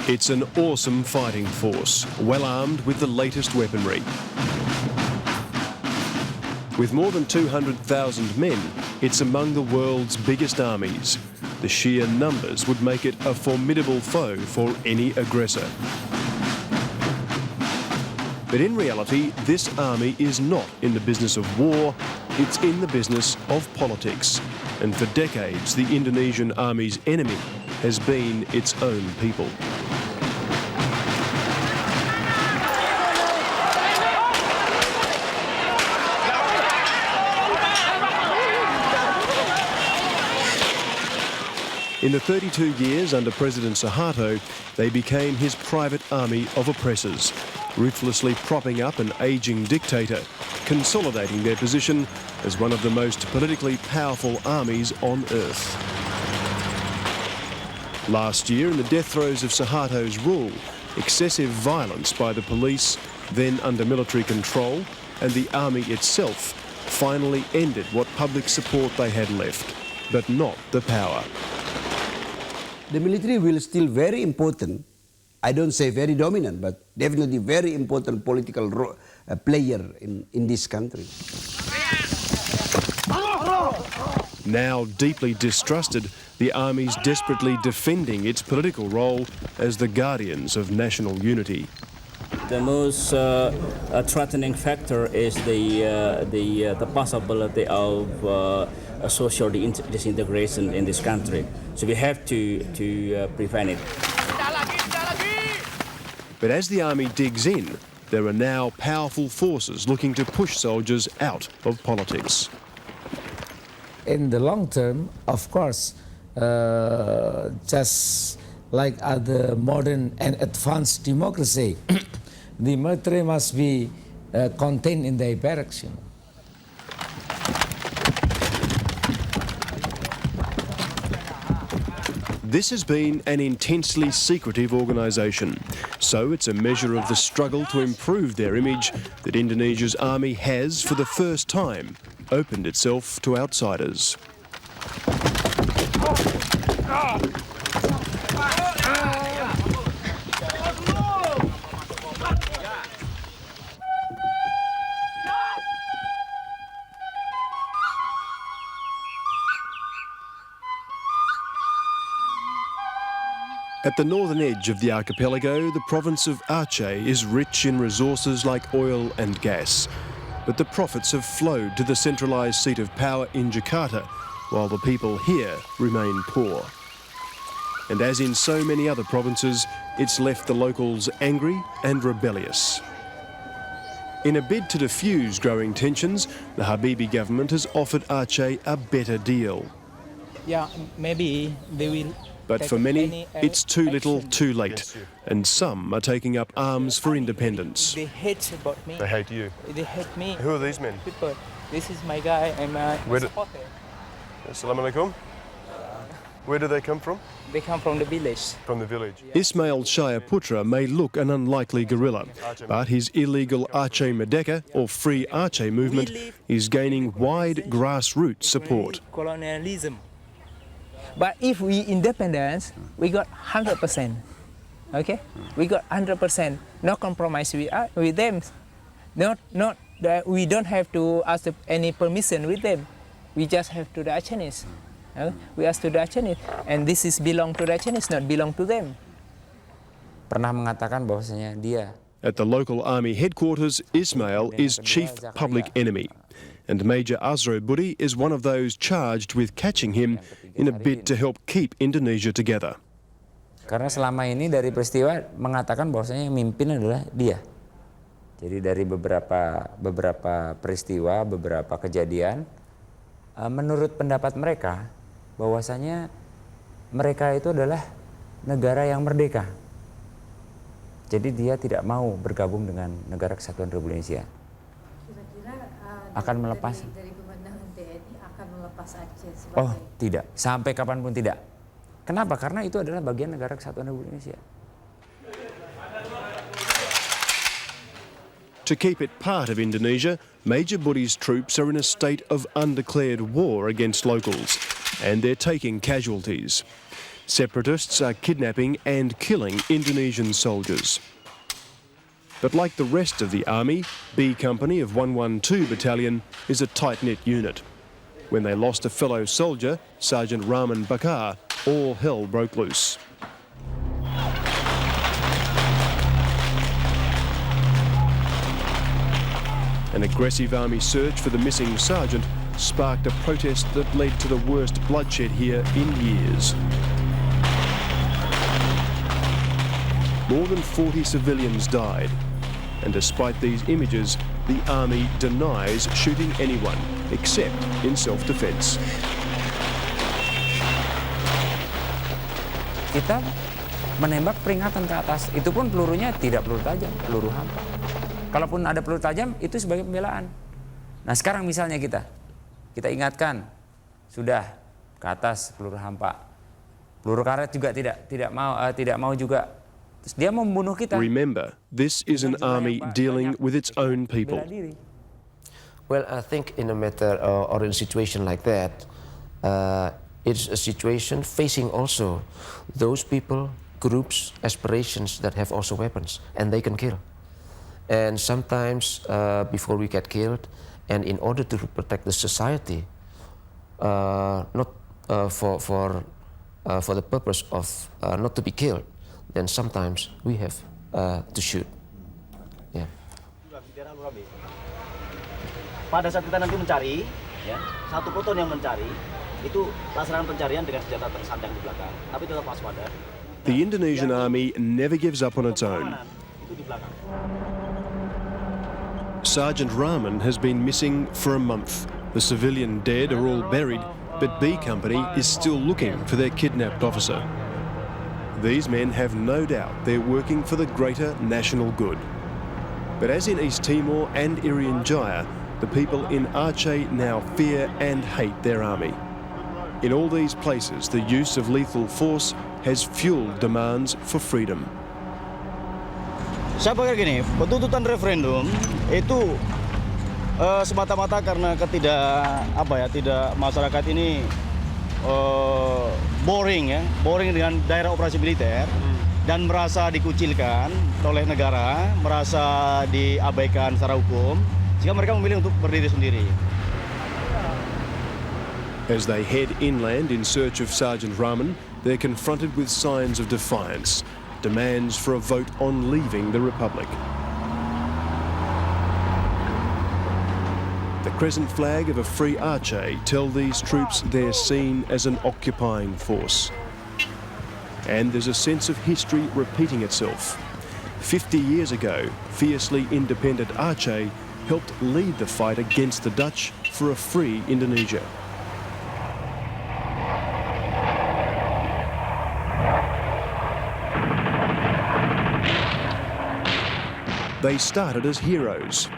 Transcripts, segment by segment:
It's an awesome fighting force, well armed with the latest weaponry. With more than 200,000 men, it's among the world's biggest armies. The sheer numbers would make it a formidable foe for any aggressor. But in reality, this army is not in the business of war, it's in the business of politics. And for decades, the Indonesian army's enemy has been its own people. In the 32 years under President Suharto, they became his private army of oppressors, ruthlessly propping up an ageing dictator, consolidating their position as one of the most politically powerful armies on earth. Last year, in the death throes of Suharto's rule, excessive violence by the police, then under military control, and the army itself finally ended what public support they had left, but not the power. The military will still very important, I don't say very dominant, but definitely very important political player in this country. Now deeply distrusted, the army's desperately defending its political role as the guardians of national unity. The most threatening factor is the possibility of social disintegration in this country. So we have to prevent it. But as the army digs in, there are now powerful forces looking to push soldiers out of politics. In the long term, of course, just like other modern and advanced democracy, the military must be contained in their barracks. This has been an intensely secretive organisation, so it's a measure of the struggle to improve their image that Indonesia's army has, for the first time, opened itself to outsiders. At the northern edge of the archipelago, the province of Aceh is rich in resources like oil and gas. But the profits have flowed to the centralised seat of power in Jakarta, while the people here remain poor. And as in so many other provinces, it's left the locals angry and rebellious. In a bid to diffuse growing tensions, the Habibie government has offered Aceh a better deal. Yeah, maybe they will. But for many, it's too little, too late, and some are taking up arms for independence. They hate about me. They hate you? They hate me. Who are these men? People. This is my guy. I'm a supporter. Assalamu alaikum. Where do they come from? They come from the village. From the village. Ismail Syaputra may look an unlikely guerrilla, but his illegal Aceh Merdeka, or Free Aceh movement, is gaining wide grassroots support. Colonialism. But if we independence, we got 100%. Okay? We got 100%. No compromise with them. Not that we don't have to ask any permission with them. We just have to the Chinese. We ask to the Chinese, and this is belong to the Chinese, not belong to them. Pernah mengatakan bahwasanya dia. At the local army headquarters, Ismail is chief public enemy, and Major Azro Budi is one of those charged with catching him in a bid to help keep Indonesia together. Karena selama ini dari peristiwa mengatakan bahwasanya yang mimpin adalah dia. Jadi dari beberapa peristiwa, beberapa kejadian, menurut pendapat mereka bahwasanya mereka itu adalah negara yang merdeka. Jadi dia tidak mau bergabung dengan Negara Kesatuan Republik Indonesia. Kira-kira akan melepas dari pemandangan TNI akan melepas Aceh sebagai... Oh, tidak. Sampai kapanpun tidak. Kenapa? Karena itu adalah bagian Negara Kesatuan Republik Indonesia. To keep it part of Indonesia, Major Budi's troops are in a state of undeclared war against locals, and they're taking casualties. Separatists are kidnapping and killing Indonesian soldiers. But like the rest of the army, B Company of 112 Battalion is a tight-knit unit. When they lost a fellow soldier, Sergeant Rahman Bakar, all hell broke loose. An aggressive army search for the missing sergeant sparked a protest that led to the worst bloodshed here in years. More than 40 civilians died, and despite these images, the army denies shooting anyone, except in self-defence. Kita menembak peringatan ke atas, itu pun pelurunya tidak peluru tajam, peluru hampa. Kalaupun ada peluru tajam, itu sebagai pembelaan. Nah sekarang misalnya kita ingatkan, sudah ke atas peluru hampa, peluru karet juga tidak mau juga. Terus dia mau membunuh kita. Remember, this is an army dealing with its own people. Well, I think in a matter or in a situation like that, it's a situation facing also those people, groups, aspirations that have also weapons, and they can kill. And sometimes before we get killed, and in order to protect the society, not for the purpose of not to be killed, then sometimes we have to shoot. Yeah. Pada saat kita nanti mencari, ya, satu pluton yang mencari, itu laksanakan pencarian dengan senjata tersandang di belakang. Tapi tetap waspada. The Indonesian army never gives up on its own. Itu di belakang. Sergeant Rahman has been missing for a month. The civilian dead are all buried, but B Company is still looking for their kidnapped officer. These men have no doubt they're working for the greater national good. But as in East Timor and Irian Jaya, the people in Aceh now fear and hate their army. In all these places, the use of lethal force has fueled demands for freedom. Saya pikir gini, tuntutan referendum itu semata-mata karena tidak masyarakat ini boring dengan daerah operasi militer dan merasa dikucilkan oleh negara, merasa diabaikan secara hukum, sehingga mereka memilih untuk berdiri sendiri. As they head inland in search of Sergeant Rahman, they're confronted with signs of defiance, demands for a vote on leaving the Republic. The crescent flag of a free Aceh tell these troops they're seen as an occupying force. And there's a sense of history repeating itself. 50 years ago, fiercely independent Aceh helped lead the fight against the Dutch for a free Indonesia. They started as heroes.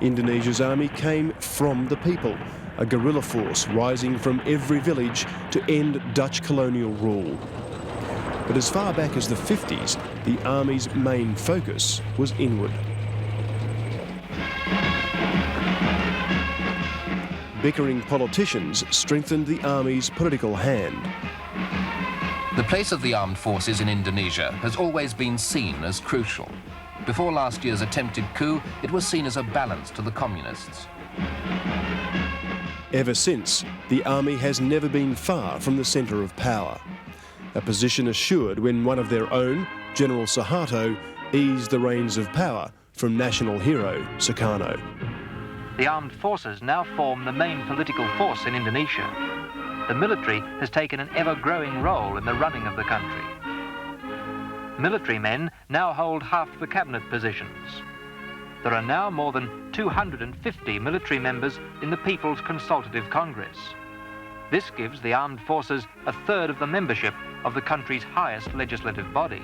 Indonesia's army came from the people, a guerrilla force rising from every village to end Dutch colonial rule. But as far back as the 50s, the army's main focus was inward. Bickering politicians strengthened the army's political hand. The place of the armed forces in Indonesia has always been seen as crucial. Before last year's attempted coup, it was seen as a balance to the communists. Ever since, the army has never been far from the centre of power. A position assured when one of their own, General Suharto, eased the reins of power from national hero Sukarno. The armed forces now form the main political force in Indonesia. The military has taken an ever-growing role in the running of the country. Military men now hold half the cabinet positions. There are now more than 250 military members in the People's Consultative Congress. This gives the armed forces a third of the membership of the country's highest legislative body.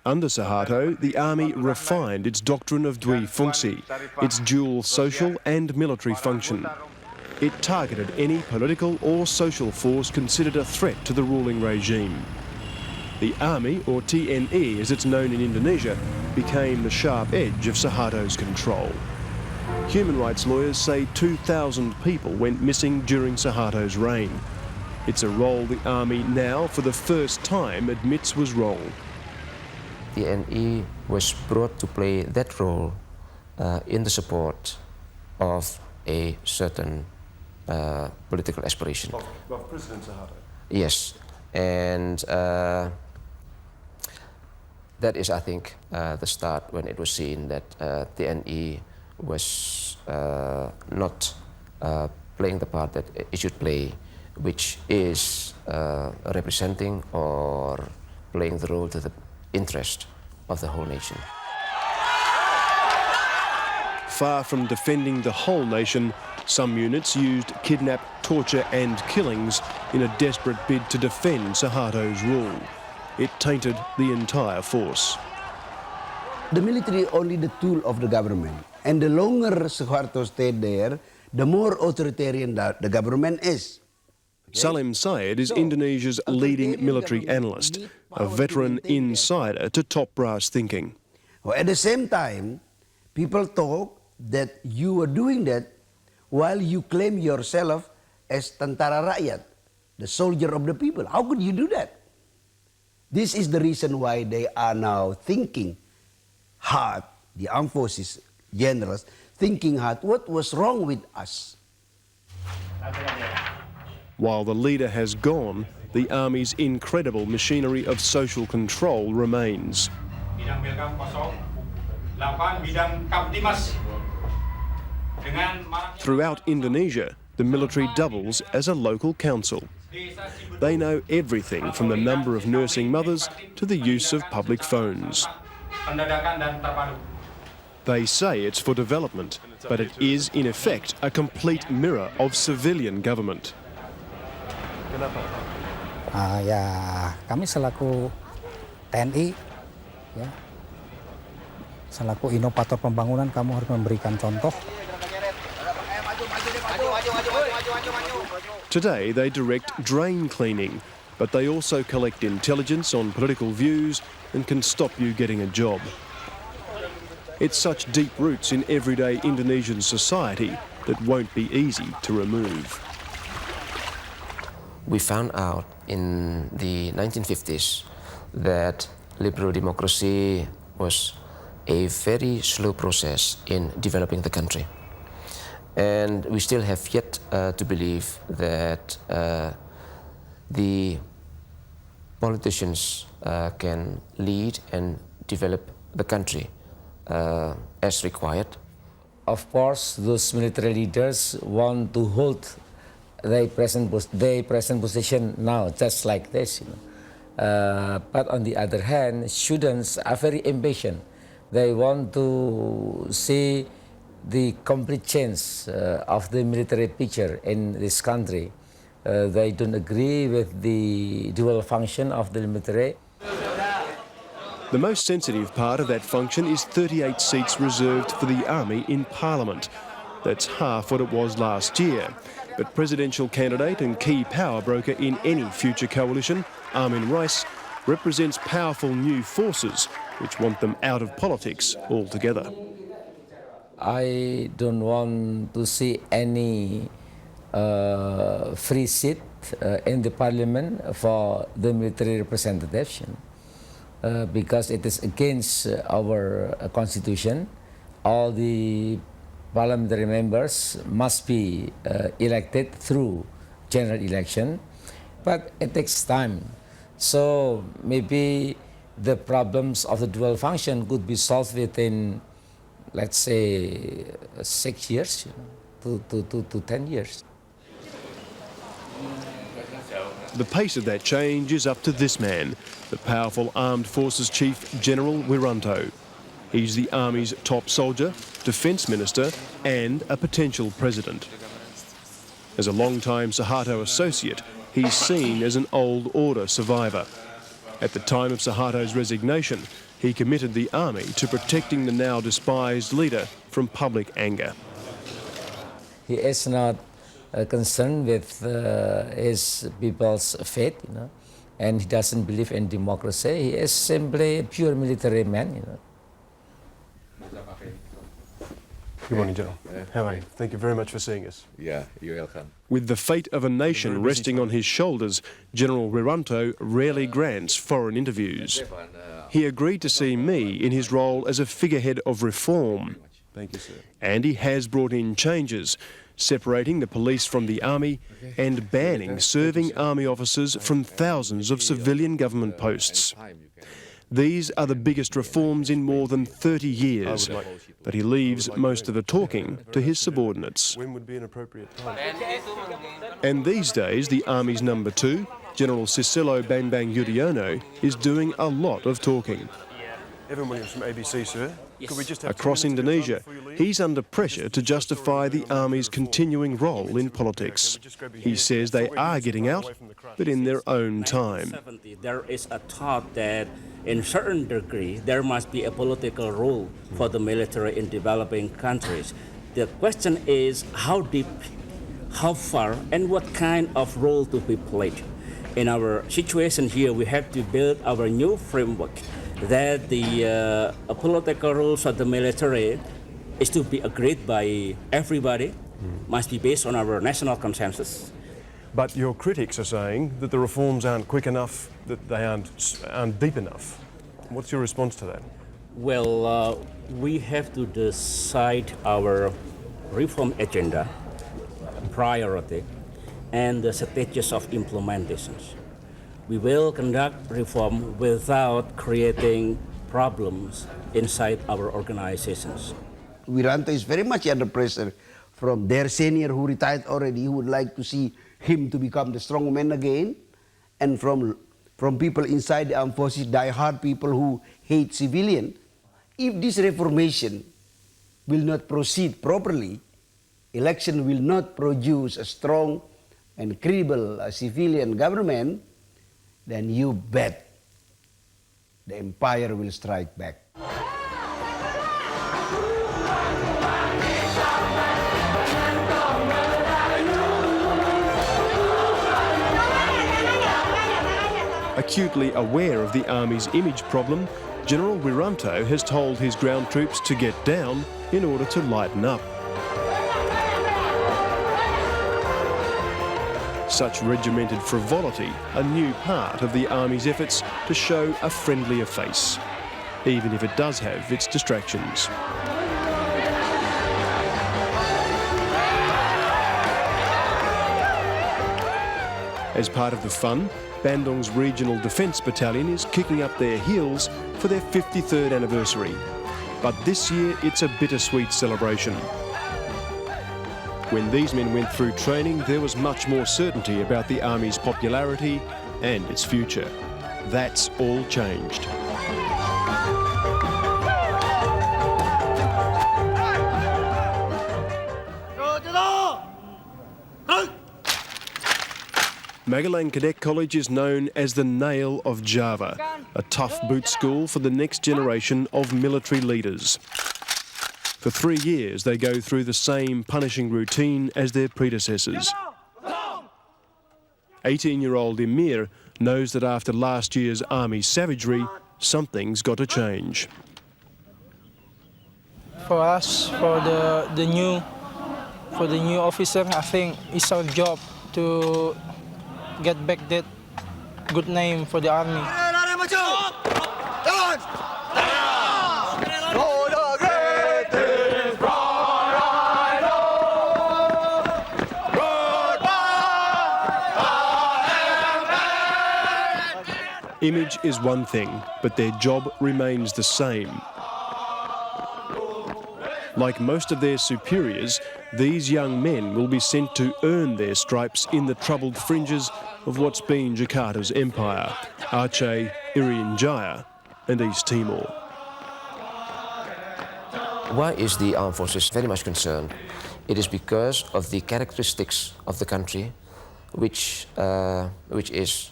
Under Suharto, the army refined its doctrine of dwi fungsi, its dual social and military function. It targeted any political or social force considered a threat to the ruling regime. The army, or TNI as it's known in Indonesia, became the sharp edge of Suharto's control. Human rights lawyers say 2,000 people went missing during Suharto's reign. It's a role the army now, for the first time, admits was wrong. The NE was brought to play that role in the support of a certain political aspiration. Of President Suharto? Yes, and that is, I think, the start when it was seen that the NE was not playing the part that it should play, which is representing or playing the role to the interest of the whole nation. Far from defending the whole nation, some units used kidnap, torture and killings in a desperate bid to defend Suharto's rule. It tainted the entire force. The military only the tool of the government. And the longer Suharto stayed there, the more authoritarian the government is. Okay? Salim Syed is Indonesia's leading military analyst, a veteran insider to top brass thinking. Well, at the same time, people talk that you are doing that while you claim yourself as tentara rakyat, the soldier of the people. How could you do that? This is the reason why they are now thinking hard, the armed forces generals, thinking hard, what was wrong with us? While the leader has gone, the army's incredible machinery of social control remains. Throughout Indonesia, the military doubles as a local council. They know everything from the number of nursing mothers to the use of public phones. They say it's for development, but it is in effect a complete mirror of civilian government. Ya, kami selaku TNI, ya, selaku inovator pembangunan, kamu harus memberikan contoh. Today they direct drain cleaning, but they also collect intelligence on political views and can stop you getting a job. It's such deep roots in everyday Indonesian society that won't be easy to remove. We found out in the 1950s that liberal democracy was a very slow process in developing the country. And we still have yet to believe that the politicians can lead and develop the country as required. Of course, those military leaders want to hold their present position now, just like this. But on the other hand, students are very impatient. They want to see the complete change of the military picture in this country. They don't agree with the dual function of the military. The most sensitive part of that function is 38 seats reserved for the army in Parliament. That's half what it was last year. But presidential candidate and key power broker in any future coalition, Amein Rais, represents powerful new forces which want them out of politics altogether. I don't want to see any free seat in the parliament for the military representation because it is against our constitution. All the parliamentary members must be elected through general election, but it takes time. So maybe the problems of the dual function could be solved within, let's say, 6 years to 10 years. The pace of that change is up to this man, the powerful Armed Forces Chief General Wiranto. He's the Army's top soldier, Defence Minister and a potential president. As a long-time Suharto associate, he's seen as an old order survivor. At the time of Suharto's resignation, he committed the army to protecting the now despised leader from public anger. He is not concerned with his people's fate, and he doesn't believe in democracy. He is simply a pure military man, Good morning, General. How are you? Thank you very much for seeing us. Yeah, you're welcome. With the fate of a nation resting on his shoulders, General Wiranto rarely grants foreign interviews. He agreed to see me in his role as a figurehead of reform. Thank you, sir. And he has brought in changes, separating the police from the army and banning serving army officers from thousands of civilian government posts. These are the biggest reforms in more than 30 years, but he leaves most of the talking to his subordinates. When would be an appropriate time? And these days, the Army's number 2, General Susilo Bambang Yudhoyono, is doing a lot of talking. Evan Williams from ABC, sir. Could we just have Across Indonesia, he's under pressure to justify the Army's continuing role in politics. He says they are getting out, but in their own time. There is a thought that in certain degree there must be a political role for the military in developing countries. The question is how deep, how far, and what kind of role to be played. In our situation here, we have to build our new framework that the political rules of the military is to be agreed by everybody, must be based on our national consensus. But your critics are saying that the reforms aren't quick enough, that they aren't deep enough. What's your response to that? Well, we have to decide our reform agenda, priority, and the stages of implementations. We will conduct reform without creating problems inside our organizations. Wiranto is very much under pressure from their senior who retired already, who would like to see him to become the strong man again, and from people inside the armed forces, die-hard people who hate civilian. If this reformation will not proceed properly, election will not produce a strong and credible civilian government, then you bet the empire will strike back. Acutely aware of the Army's image problem, General Wiranto has told his ground troops to get down in order to lighten up. Such regimented frivolity, a new part of the Army's efforts to show a friendlier face, even if it does have its distractions. As part of the fun, Bandung's Regional Defence Battalion is kicking up their heels for their 53rd anniversary. But this year it's a bittersweet celebration. When these men went through training, there was much more certainty about the Army's popularity and its future. That's all changed. Magelang Cadet College is known as the Nail of Java, a tough boot school for the next generation of military leaders. For 3 years, they go through the same punishing routine as their predecessors. 18-year-old Emir knows that after last year's army savagery, something's got to change. For us, for the new officer, I think it's our job to get back that good name for the army. Image is one thing, but their job remains the same. Like most of their superiors, these young men will be sent to earn their stripes in the troubled fringes of what's been Jakarta's empire, Aceh, Irian Jaya and East Timor. Why is the armed forces very much concerned? It is because of the characteristics of the country, which is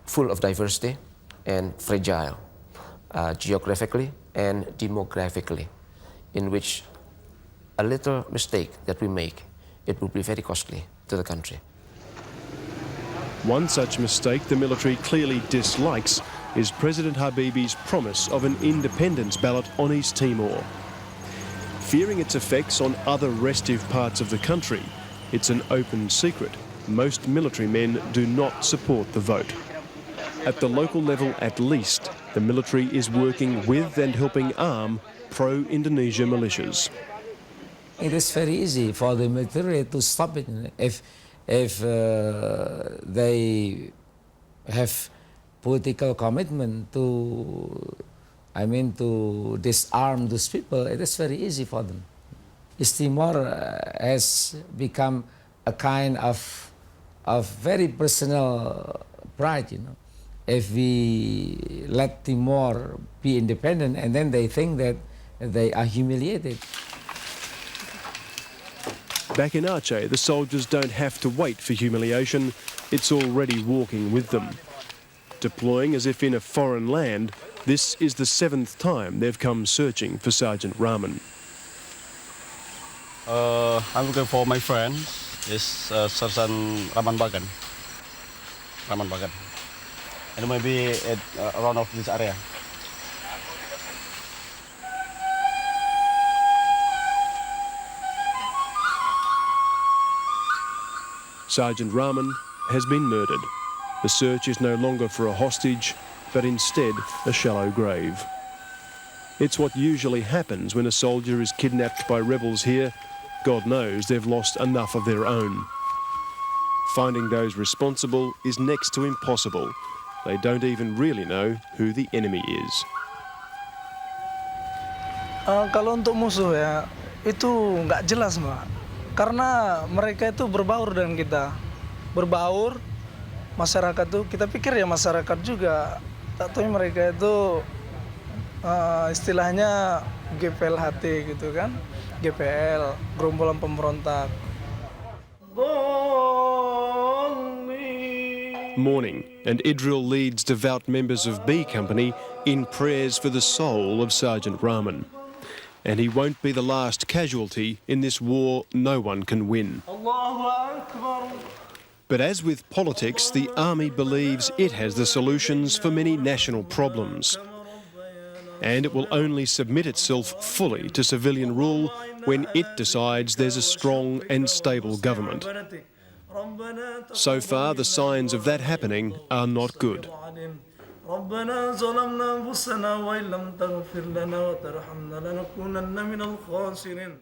full of diversity and fragile, geographically and demographically, in which a little mistake that we make, it will be very costly to the country. One such mistake the military clearly dislikes is President Habibie's promise of an independence ballot on East Timor. Fearing its effects on other restive parts of the country, it's an open secret. Most military men do not support the vote. At the local level at least, the military is working with and helping arm pro-Indonesia militias. It is very easy for the military to stop it if they have political commitment to disarm those people. It is very easy for them. East Timor has become a kind of very personal pride, you know. If we let Timor be independent and then they think that they are humiliated. Back in Aceh, the soldiers don't have to wait for humiliation. It's already walking with them. Deploying as if in a foreign land, this is the 7th time they've come searching for Sergeant Rahman. I'm looking for my friend, is Sergeant Rahman Bagan. And maybe around of this area. Sergeant Rahman has been murdered. The search is no longer for a hostage, but instead a shallow grave. It's what usually happens when a soldier is kidnapped by rebels here. God knows they've lost enough of their own. Finding those responsible is next to impossible. They don't even really know who the enemy is. Kalau untuk musuh ya, itu nggak jelas Mbak. Karena mereka itu berbaur dengan kita. Berbaur, masyarakat tuh, kita pikir ya masyarakat juga. Tak tahu mereka itu istilahnya GPLHT gitu kan. GPL, gerombolan pemberontak. Morning, and Idrul leads devout members of B Company in prayers for the soul of Sergeant Rahman. And he won't be the last casualty in this war no one can win. But as with politics, the army believes it has the solutions for many national problems. And it will only submit itself fully to civilian rule when it decides there's a strong and stable government. So far, the signs of that happening are not good. ربنا ظلمنا أنفسنا وإن لم تغفر لنا وترحمنا لنكونن من الخاسرين